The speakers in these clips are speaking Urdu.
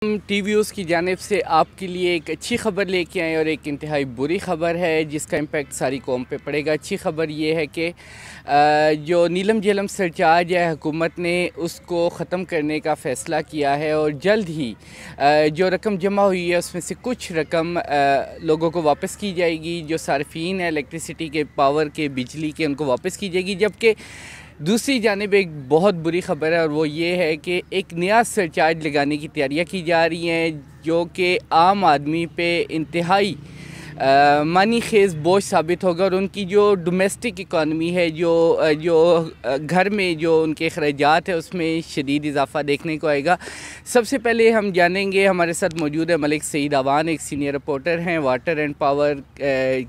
ہم ٹی ویوز کی جانب سے آپ کے لیے ایک اچھی خبر لے کے آئیں اور ایک انتہائی بری خبر ہے جس کا امپیکٹ ساری قوم پہ پڑے گا۔ اچھی خبر یہ ہے کہ جو نیلم جھیلم سرچارج ہے حکومت نے اس کو ختم کرنے کا فیصلہ کیا ہے اور جلد ہی جو رقم جمع ہوئی ہے اس میں سے کچھ رقم لوگوں کو واپس کی جائے گی، جو صارفین ہیں الیکٹریسٹی کے، پاور کے، بجلی کے، ان کو واپس کی جائے گی۔ جبکہ دوسری جانب ایک بہت بری خبر ہے اور وہ یہ ہے کہ ایک نیا سرچارج لگانے کی تیاریاں کی جا رہی ہیں جو کہ عام آدمی پہ انتہائی معنی خیز بوجھ ثابت ہوگا، اور ان کی جو ڈومیسٹک اکانومی ہے، جو گھر میں جو ان کے اخراجات ہیں اس میں شدید اضافہ دیکھنے کو آئے گا۔ سب سے پہلے ہم جانیں گے، ہمارے ساتھ موجود ہے ملک سعید اعوان، ایک سینئر رپورٹر ہیں، واٹر اینڈ پاور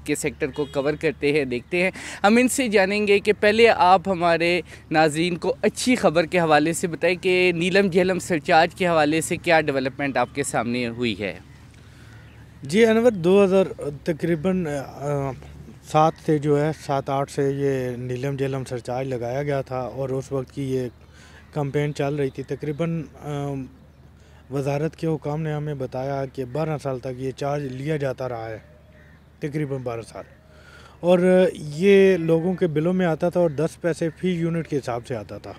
کے سیکٹر کو کور کرتے ہیں، دیکھتے ہیں۔ ہم ان سے جانیں گے کہ پہلے آپ ہمارے ناظرین کو اچھی خبر کے حوالے سے بتائیں کہ نیلم جھیلم سرچارج کے حوالے سے کیا ڈیولپمنٹ آپ کے سامنے ہوئی ہے۔ جی انور، 2000 تقریباً 7-8 سے یہ نیلم جھیلم سرچارج لگایا گیا تھا، اور اس وقت کی یہ کمپین چل رہی تھی۔ تقریباً وزارت کے حکام نے ہمیں بتایا کہ 12 سال تک یہ چارج لیا جاتا رہا ہے، تقریباً 12 سال، اور یہ لوگوں کے بلوں میں آتا تھا اور 10 پیسے فی یونٹ کے حساب سے آتا تھا۔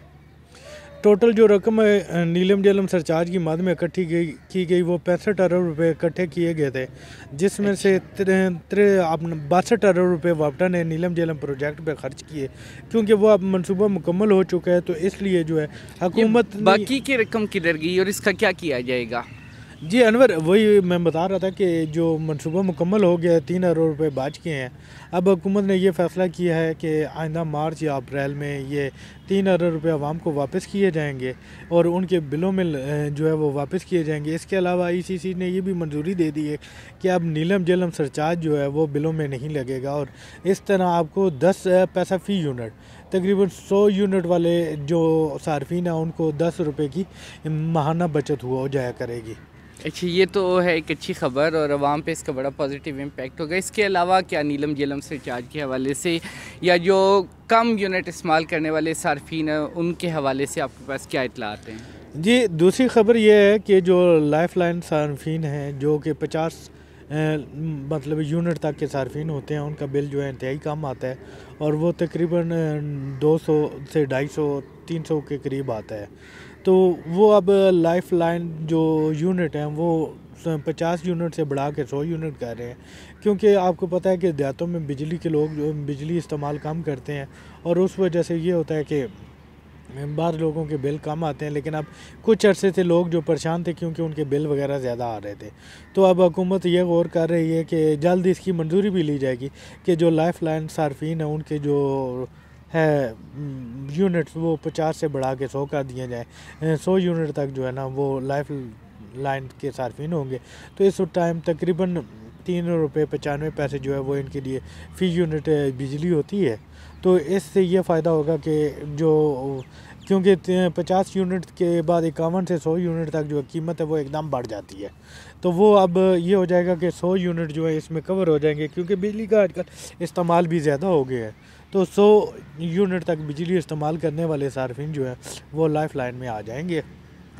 ٹوٹل جو رقم نیلم جھیلم سرچارج کی مد میں اکٹھی کی گئی وہ 65 ارب روپے اکٹھے کیے گئے تھے، جس میں سے 62 ارب روپے واپٹا نے نیلم جھیلم پروجیکٹ پہ خرچ کیے، کیونکہ وہ اب منصوبہ مکمل ہو چکا ہے، تو اس لیے جو ہے حکومت باقی کی رقم کدھر گئی اور اس کا کیا کیا جائے گا؟ جی انور، وہی میں بتا رہا تھا کہ جو منصوبہ مکمل ہو گیا ہے، 3 ارب روپے بچ گئے ہیں۔ اب حکومت نے یہ فیصلہ کیا ہے کہ آئندہ مارچ یا اپریل میں یہ 3 ارب روپے عوام کو واپس کیے جائیں گے اور ان کے بلوں میں جو ہے وہ واپس کیے جائیں گے۔ اس کے علاوہ ECC نے یہ بھی منظوری دے دی ہے کہ اب نیلم جھیلم سرچارج جو ہے وہ بلوں میں نہیں لگے گا، اور اس طرح آپ کو 10 پیسہ فی یونٹ، تقریباً 100 یونٹ والے جو صارفین ہیں ان کو 10 روپے کی ماہانہ بچت ہو جایا کرے گی۔ اچھا، یہ تو ہے ایک اچھی خبر اور عوام پہ اس کا بڑا پازیٹیو امپیکٹ ہوگا۔ اس کے علاوہ کیا نیلم جھیلم سرچارج کے حوالے سے یا جو کم یونٹ استعمال کرنے والے صارفین ہیں ان کے حوالے سے آپ کے پاس کیا اطلاعات ہیں؟ جی، دوسری خبر یہ ہے کہ جو لائف لائن صارفین ہیں جو کہ 50 یونٹ تک کے صارفین ہوتے ہیں، ان کا بل جو ہے انتہائی کم آتا ہے، اور وہ تقریباً 200 سے 250 300 کے قریب آتا ہے۔ تو وہ اب لائف لائن جو یونٹ ہیں وہ 50 یونٹ سے بڑھا کے 100 یونٹ کر رہے ہیں، کیونکہ آپ کو پتہ ہے کہ دیہاتوں میں بجلی کے لوگ جو بجلی استعمال کم کرتے ہیں، اور اس وجہ سے یہ ہوتا ہے کہ بعض لوگوں کے بل کم آتے ہیں۔ لیکن اب کچھ عرصے سے لوگ جو پریشان تھے کیونکہ ان کے بل وغیرہ زیادہ آ رہے تھے، تو اب حکومت یہ غور کر رہی ہے کہ جلد اس کی منظوری بھی لی جائے گی کہ جو لائف لائن صارفین ہیں ان کے جو ہے یونٹس وہ 50 سے بڑھا کے 100 کر دیے جائیں، 100 یونٹ تک جو ہے نا وہ لائف لائن کے صارفین ہوں گے۔ تو اس ٹائم تقریباً 3 روپے 95 پیسے جو ہے وہ ان کے لیے فی یونٹ بجلی ہوتی ہے۔ تو اس سے یہ فائدہ ہوگا کہ جو کیونکہ 50 یونٹ کے بعد 51 سے 100 یونٹ تک جو قیمت ہے وہ ایک دم بڑھ جاتی ہے، تو وہ اب یہ ہو جائے گا کہ 100 یونٹ جو ہے اس میں کور ہو جائیں گے، کیونکہ بجلی کا آج کل استعمال بھی زیادہ ہو گیا ہے۔ تو 100 یونٹ تک بجلی استعمال کرنے والے صارفین جو ہیں وہ لائف لائن میں آ جائیں گے،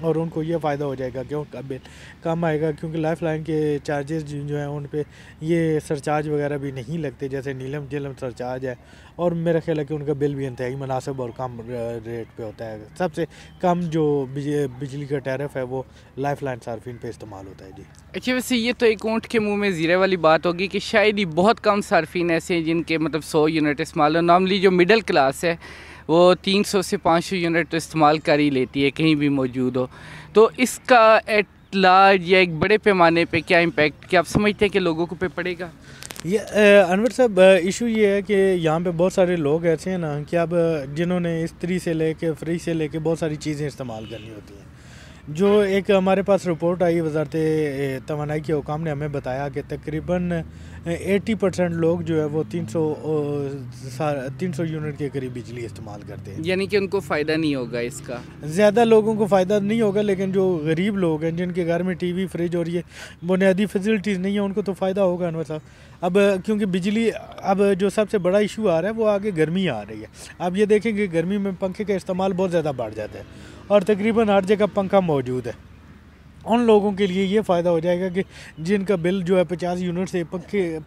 اور ان کو یہ فائدہ ہو جائے گا کہ ان کا بل کم آئے گا، کیونکہ لائف لائن کے چارجز جو ہیں ان پہ یہ سرچارج وغیرہ بھی نہیں لگتے جیسے نیلم جھیلم سرچارج ہے، اور میرا خیال ہے کہ ان کا بل بھی انتہائی مناسب اور کم ریٹ پہ ہوتا ہے۔ سب سے کم جو بجلی کا ٹیرف ہے وہ لائف لائن صارفین پہ استعمال ہوتا ہے۔ جی اچھا، ویسے یہ تو ایک اونٹ کے منہ میں زیرے والی بات ہوگی کہ شاید ہی بہت کم صارفین ایسے ہیں جن کے 100 یونٹ استعمال ہو۔ نارملی جو مڈل کلاس ہے وہ 300 سے 500 یونٹ استعمال کر ہی لیتی ہے کہیں بھی موجود ہو، تو اس کا ایٹ لارج یا ایک بڑے پیمانے پہ کیا امپیکٹ، کیا آپ سمجھتے ہیں کہ لوگوں کو پہ پڑے گا؟ یہ انور صاحب، ایشو یہ ہے کہ یہاں پہ بہت سارے لوگ ایسے ہیں نا کہ اب جنہوں نے استری سے لے کے فریج سے لے کے بہت ساری چیزیں استعمال کرنی ہوتی ہیں۔ جو ایک ہمارے پاس رپورٹ آئی وزارت توانائی کے حکام نے ہمیں بتایا کہ تقریباً 80% لوگ جو ہے وہ 300 یونٹ کے قریب بجلی استعمال کرتے ہیں، یعنی کہ ان کو فائدہ نہیں ہوگا اس کا؟ زیادہ لوگوں کو فائدہ نہیں ہوگا، لیکن جو غریب لوگ ہیں جن کے گھر میں ٹی وی، فریج اور یہ بنیادی فیسلٹیز نہیں ہیں ان کو تو فائدہ ہوگا انور صاحب۔ اب کیونکہ بجلی اب جو سب سے بڑا ایشو آ رہا ہے وہ آگے گرمی آ رہی ہے۔ اب یہ دیکھیں کہ گرمی میں پنکھے کا استعمال بہت زیادہ بڑھ جاتا ہے، اور تقریباً ہر جگہ پنکھا موجود ہے، ان لوگوں کے لیے یہ فائدہ ہو جائے گا کہ جن کا بل جو ہے 50 یونٹ سے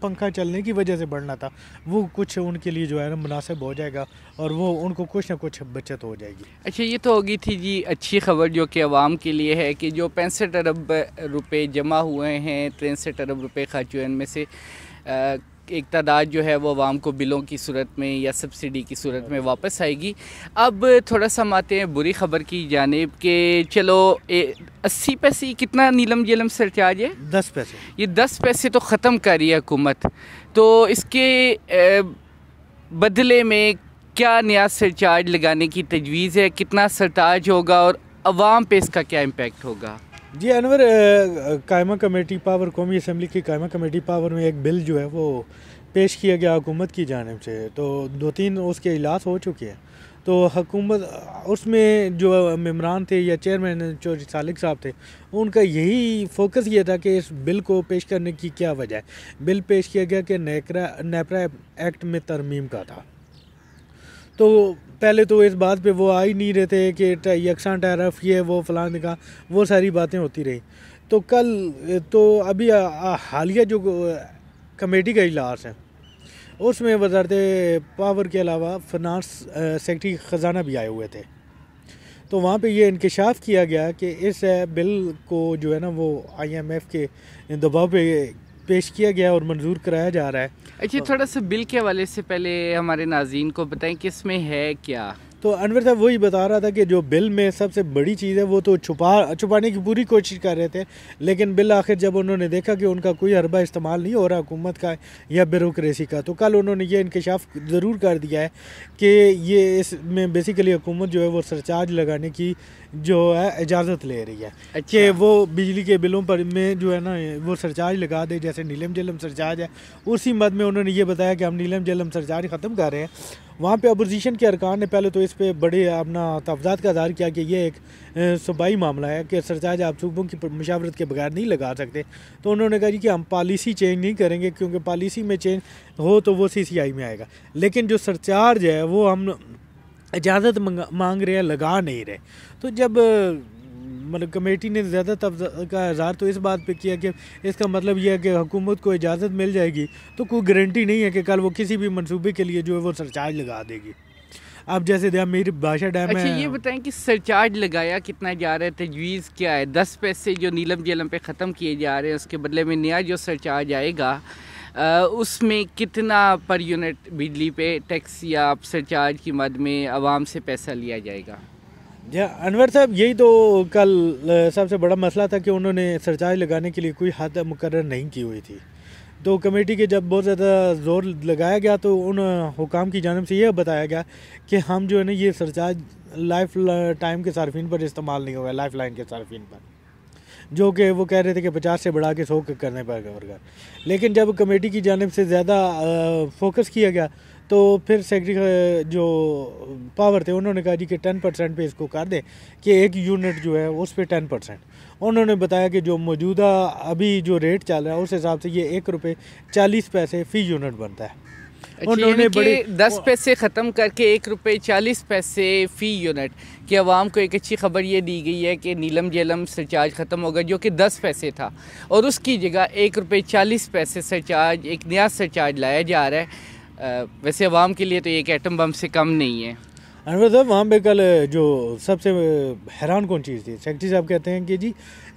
پنکھا چلنے کی وجہ سے بڑھنا تھا، وہ کچھ ان کے لیے جو ہے نا مناسب ہو جائے گا اور وہ ان کو کچھ نہ کچھ بچت ہو جائے گی۔ اچھا، یہ تو ہوگی تھی جی اچھی خبر جو کہ عوام کے لیے ہے کہ جو 65 ارب روپے جمع ہوئے ہیں، 63 ارب روپے خرچ ہوئے، ان میں سے ایک تعداد جو ہے وہ عوام کو بلوں کی صورت میں یا سبسڈی کی صورت میں واپس آئے گی۔ اب تھوڑا سا ہم آتے ہیں بری خبر کی جانب کہ چلو 80 پیسے کتنا نیلم جیلم سرچارج ہے؟ 10 پیسے۔ یہ 10 پیسے تو ختم کر رہی ہے حکومت، تو اس کے بدلے میں کیا نیا سرچارج لگانے کی تجویز ہے؟ کتنا سرتاج ہوگا اور عوام پہ اس کا کیا امپیکٹ ہوگا؟ جی انور، قائمہ کمیٹی پاور، قومی اسمبلی کی قائمہ کمیٹی پاور میں ایک بل جو ہے وہ پیش کیا گیا حکومت کی جانب سے، تو 2-3 اس کے اجلاس ہو چکے ہیں۔ تو حکومت اس میں جو ممبران تھے یا چیئرمین چودھری سالک صاحب تھے، ان کا یہی فوکس یہ تھا کہ اس بل کو پیش کرنے کی کیا وجہ ہے۔ بل پیش کیا گیا کہ نیپرا ایکٹ میں ترمیم کا تھا، تو پہلے تو اس بات پہ وہ آ ہی نہیں رہے تھے کہ یکساں ٹیرف یہ وہ فلاں کا، وہ ساری باتیں ہوتی رہی۔ تو کل تو ابھی حالیہ جو کمیٹی کا اجلاس ہے اس میں وزارت پاور کے علاوہ فنانس سیکرٹری خزانہ بھی آئے ہوئے تھے، تو وہاں پہ یہ انکشاف کیا گیا کہ اس بل کو جو ہے نا وہ IMF کے دباؤ پہ پیش کیا گیا اور منظور کرایا جا رہا ہے۔ اچھا، تھوڑا سا بل کے حوالے سے پہلے ہمارے ناظرین کو بتائیں کہ اس میں ہے کیا؟ تو انور صاحب وہی بتا رہا تھا کہ جو بل میں سب سے بڑی چیز ہے وہ تو چھپانے کی پوری کوشش کر رہے تھے، لیکن بالآخر جب انہوں نے دیکھا کہ ان کا کوئی حربہ استعمال نہیں ہو رہا حکومت کا یا بیوروکریسی کا، تو کل انہوں نے یہ انکشاف ضرور کر دیا ہے کہ یہ اس میں بیسیکلی حکومت جو ہے وہ سرچارج لگانے کی جو ہے اجازت لے رہی ہے کہ وہ بجلی کے بلوں پر میں جو ہے نا وہ سرچارج لگا دے، جیسے نیلم جیلم سرچارج ہے اسی مد میں انہوں نے یہ بتایا کہ ہم نیلم جیلم سرچارج ختم کر رہے ہیں۔ وہاں پہ اپوزیشن کے ارکان نے پہلے تو اس پہ بڑے اپنا تفضیلات کا اظہار کیا کہ یہ ایک صوبائی معاملہ ہے کہ سرچارج آپ صوبوں کی مشاورت کے بغیر نہیں لگا سکتے، تو انہوں نے کہا جی کہ ہم پالیسی چینج نہیں کریں گے، کیونکہ پالیسی میں چینج ہو تو وہ CCI میں آئے گا، لیکن جو سرچارج ہے وہ ہم اجازت مانگ رہے ہیں، لگا نہیں رہے۔ تو جب مطلب کمیٹی نے زیادہ کا اظہار تو اس بات پہ کیا کہ اس کا مطلب یہ ہے کہ حکومت کو اجازت مل جائے گی تو کوئی گارنٹی نہیں ہے کہ کل وہ کسی بھی منصوبے کے لیے جو ہے وہ سرچارج لگا دے گی۔ اب جیسے میری بادشاہ ڈیم ہے۔ اچھا، یہ بتائیں کہ سرچارج لگایا کتنا جا رہا ہے، تجویز کیا ہے؟ 10 پیسے جو نیلم جیلم پہ ختم کیے جا رہے ہیں، اس کے بدلے میں نیا جو سرچارج آئے گا اس میں کتنا پر یونٹ بجلی پہ ٹیکس یا سرچارج کی مد میں عوام سے پیسہ لیا جائے گا؟ جی انور صاحب، یہی تو کل سب سے بڑا مسئلہ تھا کہ انہوں نے سرچارج لگانے کے لیے کوئی حد مقرر نہیں کی ہوئی تھی، تو کمیٹی کے جب بہت زیادہ زور لگایا گیا تو ان حکام کی جانب سے یہ بتایا گیا کہ ہم جو ہے نا یہ سرچارج لائف ٹائم کے صارفین پر استعمال نہیں ہوگا، لائف لائن کے صارفین پر، جو کہ وہ کہہ رہے تھے کہ 50 سے بڑھا کے 100 کرنے پر گا، لیکن جب کمیٹی کی جانب سے زیادہ فوکس کیا گیا تو پھر سیکرٹری جو پاور تھے انہوں نے کہا جی کہ 10% پہ اس کو کر دیں کہ 1 یونٹ جو ہے اس پہ 10%۔ انہوں نے بتایا کہ جو موجودہ ابھی جو ریٹ چل رہا ہے اس حساب سے یہ 1 روپے 40 پیسے فی یونٹ بنتا ہے۔ انہوں نے 10 پیسے ختم کر کے 1 روپے 40 پیسے فی یونٹ کہ عوام کو ایک اچھی خبر یہ دی گئی ہے کہ نیلم جیلم سرچارج ختم ہوگا جو کہ 10 پیسے تھا، اور اس کی جگہ 1 روپے 40 پیسے سرچارج، ایک نیا سرچارج لایا جا رہا ہے۔ ویسے عوام کے لیے تو ایک ایٹم بم سے کم نہیں ہے۔ انور صاحب، وہاں پہ کل جو سب سے حیران کون چیز تھی، سیکرٹری صاحب کہتے ہیں کہ جی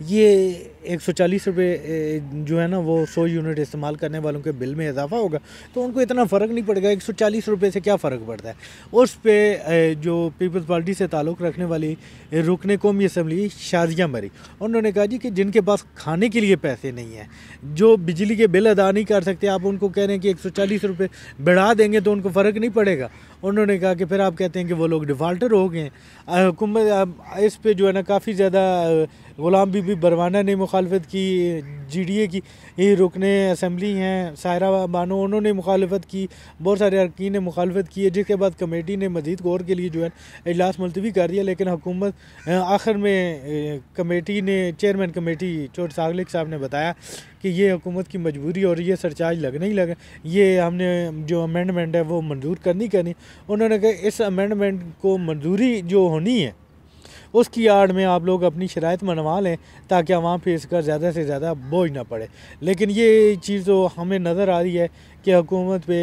یہ 140 روپے جو ہے نا وہ 100 یونٹ استعمال کرنے والوں کے بل میں اضافہ ہوگا تو ان کو اتنا فرق نہیں پڑے گا، 140 روپے سے کیا فرق پڑتا ہے۔ اس پہ جو پیپلز پارٹی سے تعلق رکھنے والی رکن قومی اسمبلی شازیہ مری، انہوں نے کہا جی کہ جن کے پاس کھانے کے لیے پیسے نہیں ہیں، جو بجلی کے بل ادا نہیں کر سکتے، آپ ان کو کہہ رہے ہیں کہ 140 روپے بڑھا دیں گے تو ان کو فرق نہیں پڑے گا۔ انہوں نے کہا کہ پھر آپ کہتے ہیں کہ وہ لوگ ڈیفالٹر ہو گئے ہیں۔ حکومت اس پہ جو ہے نا کافی زیادہ غلام بی بی بروانہ نے مخالفت کی، GDA کی رکن اسمبلی ہیں سائرہ بانو، انہوں نے مخالفت کی، بہت سارے اراکین نے مخالفت کی ہے، جس کے بعد کمیٹی نے مزید غور کے لیے جو ہے اجلاس ملتوی کر دیا، لیکن حکومت آخر میں کمیٹی نے چیئرمین کمیٹی چودھری سالک صاحب نے بتایا کہ یہ حکومت کی مجبوری اور یہ سرچارج لگنا ہی لگا، یہ ہم نے جو امینڈمنٹ ہے وہ منظور کرنی۔ انہوں نے کہا اس امینڈمنٹ کو منظوری جو ہونی ہے اس کی آڑ میں آپ لوگ اپنی شرائط منوا لیں تاکہ عوام پہ اس کا زیادہ سے زیادہ بوجھ نہ پڑے. لیکن یہ چیز تو ہمیں نظر آ رہی ہے کہ حکومت پہ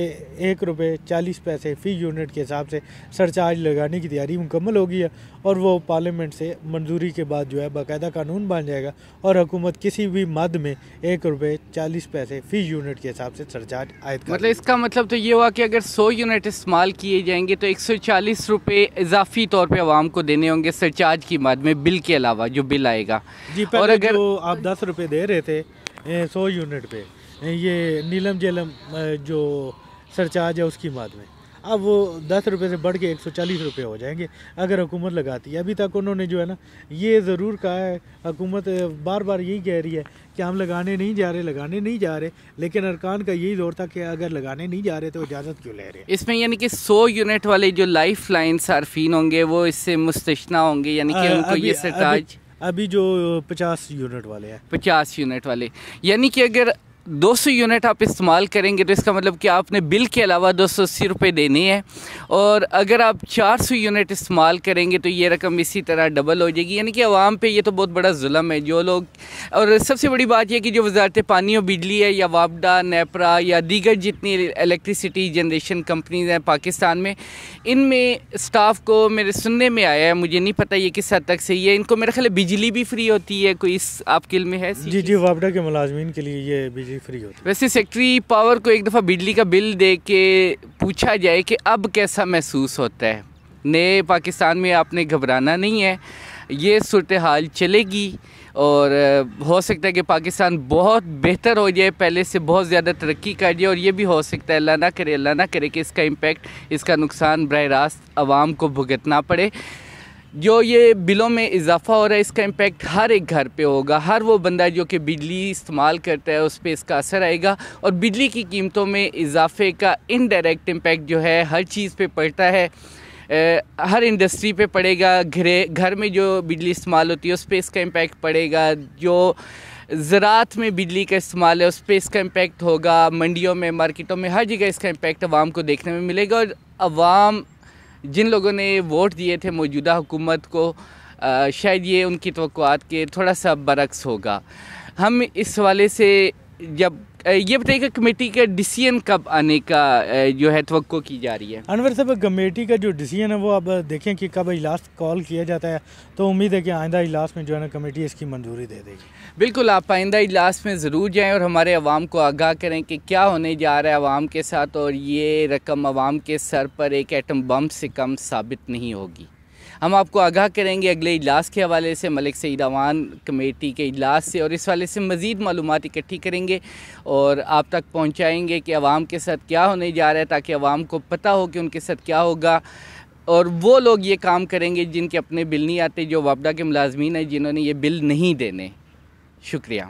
1 روپے 40 پیسے فی یونٹ کے حساب سے سرچارج لگانے کی تیاری مکمل ہو گئی ہے اور وہ پارلیمنٹ سے منظوری کے بعد جو ہے باقاعدہ قانون بن جائے گا اور حکومت کسی بھی مد میں 1 روپے 40 پیسے فی یونٹ کے حساب سے سرچارج عائد کرے. مطلب اس کا مطلب تو یہ ہوا کہ اگر 100 یونٹ استعمال کیے جائیں گے تو 140 روپے اضافی طور پہ عوام کو دینے ہوں گے سرچارج کی مد میں، بل کے علاوہ جو بل آئے گا. جی پہلے جو آپ 10 روپے دے رہے تھے 100 یونٹ پہ، یہ نیلم جیلم جو سرچارج ہے اس کی مد میں، اب وہ 10 روپے سے بڑھ کے 140 روپے ہو جائیں گے اگر حکومت لگاتی ہے. ابھی تک انہوں نے جو ہے نا یہ ضرور کہا ہے، حکومت بار بار یہی کہہ رہی ہے کہ ہم لگانے نہیں جا رہے، لیکن ارکان کا یہی زور تھا کہ اگر لگانے نہیں جا رہے تو اجازت کیوں لے رہے ہیں. اس میں یعنی کہ 100 یونٹ والے جو لائف لائن صارفین ہوں گے وہ اس سے مستثنا ہوں گے، یعنی کہ ان کو یہ سرچارج ابھی جو 50 یونٹ والے ہیں، 50 یونٹ والے، یعنی کہ اگر 200 یونٹ آپ استعمال کریں گے تو اس کا مطلب کہ آپ نے بل کے علاوہ 280 روپے دینے ہیں، اور اگر آپ 400 یونٹ استعمال کریں گے تو یہ رقم اسی طرح ڈبل ہو جائے گی. یعنی کہ عوام پہ یہ تو بہت بڑا ظلم ہے جو لوگ. اور سب سے بڑی بات یہ کہ جو وزارت پانی و بجلی ہے یا وابڈا، نیپرا یا دیگر جتنی الیکٹریسٹی جنریشن کمپنیز ہیں پاکستان میں، ان میں سٹاف کو میرے سننے میں آیا ہے، مجھے نہیں پتہ یہ کس حد تک صحیح ہے، ان کو میرا خیال ہے بجلی بھی فری ہوتی ہے. کوئی اس آپ کے علم میں ہے؟ جی وابڈا کے ملازمین کے لیے یہ بجلی فری ہوتی ہے. ویسے سیکٹری پاور کو ایک دفعہ بجلی کا بل دے کے پوچھا جائے کہ اب کیسا محسوس ہوتا ہے. نئے پاکستان میں آپ نے گھبرانا نہیں ہے، یہ صورتحال چلے گی اور ہو سکتا ہے کہ پاکستان بہت بہتر ہو جائے، پہلے سے بہت زیادہ ترقی کر جائے، اور یہ بھی ہو سکتا ہے اللہ نہ کرے کہ اس کا امپیکٹ، اس کا نقصان براہ راست عوام کو بھگتنا پڑے. جو یہ بلوں میں اضافہ ہو رہا ہے اس کا امپیکٹ ہر ایک گھر پہ ہوگا، ہر وہ بندہ جو کہ بجلی استعمال کرتا ہے اس پہ اس کا اثر آئے گا، اور بجلی کی قیمتوں میں اضافے کا انڈائریکٹ امپیکٹ جو ہے ہر چیز پہ پڑتا ہے، ہر انڈسٹری پہ پڑے گا. گھر میں جو بجلی استعمال ہوتی ہے اس پہ اس کا امپیکٹ پڑے گا، جو زراعت میں بجلی کا استعمال ہے اس پہ اس کا امپیکٹ ہوگا، منڈیوں میں، مارکیٹوں میں، ہر جگہ اس کا امپیکٹ عوام کو دیکھنے میں ملے گا. اور عوام جن لوگوں نے ووٹ دیے تھے موجودہ حکومت کو، شاید یہ ان کی توقعات کے تھوڑا سا برعکس ہوگا. ہم اس حوالے سے جب یہ بتائیے کہ کمیٹی کا ڈیسیژن کب آنے کا جو ہے توقع کی جا رہی ہے؟ انور صاحب کمیٹی کا جو ڈیسیژن ہے وہ اب دیکھیں کہ کب اجلاس کال کیا جاتا ہے، تو امید ہے کہ آئندہ اجلاس میں جو ہے نا کمیٹی اس کی منظوری دے دے گی. بالکل، آپ آئندہ اجلاس میں ضرور جائیں اور ہمارے عوام کو آگاہ کریں کہ کیا ہونے جا رہا ہے عوام کے ساتھ، اور یہ رقم عوام کے سر پر ایک ایٹم بم سے کم ثابت نہیں ہوگی. ہم آپ کو آگاہ کریں گے اگلے اجلاس کے حوالے سے، ملک سعید اعوان کمیٹی کے اجلاس سے، اور اس حوالے سے مزید معلومات اکٹھی کریں گے اور آپ تک پہنچائیں گے کہ عوام کے ساتھ کیا ہونے جا رہا ہے، تاکہ عوام کو پتہ ہو کہ ان کے ساتھ کیا ہوگا، اور وہ لوگ یہ کام کریں گے جن کے اپنے بل نہیں آتے، جو وابڈا کے ملازمین ہیں جنہوں نے یہ بل نہیں دینے. شکریہ.